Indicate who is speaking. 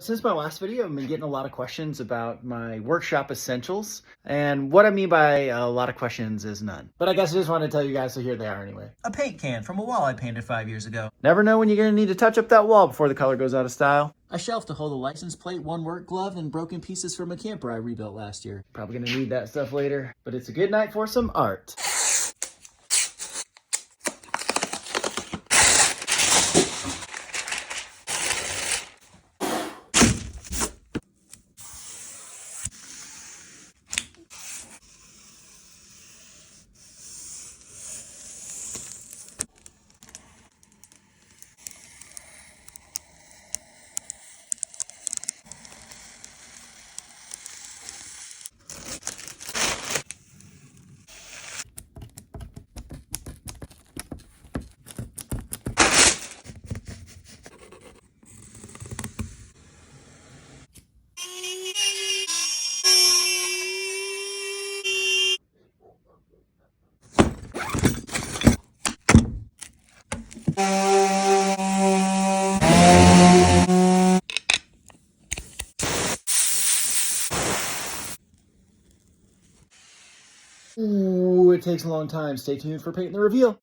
Speaker 1: Since my last video, I've been getting a lot of questions about my workshop essentials. And what I mean by a lot of questions is none. But I guess I just wanted to tell you guys, so here they are anyway. A paint can from a wall I painted 5 years ago. Never know when you're gonna need to touch up that wall before the color goes out of style. A shelf to hold a license plate, one work glove, and broken pieces from a camper I rebuilt last year. Probably gonna need that stuff later, but it's a good night for some art. Ooh, it takes a long time. Stay tuned for paint the reveal.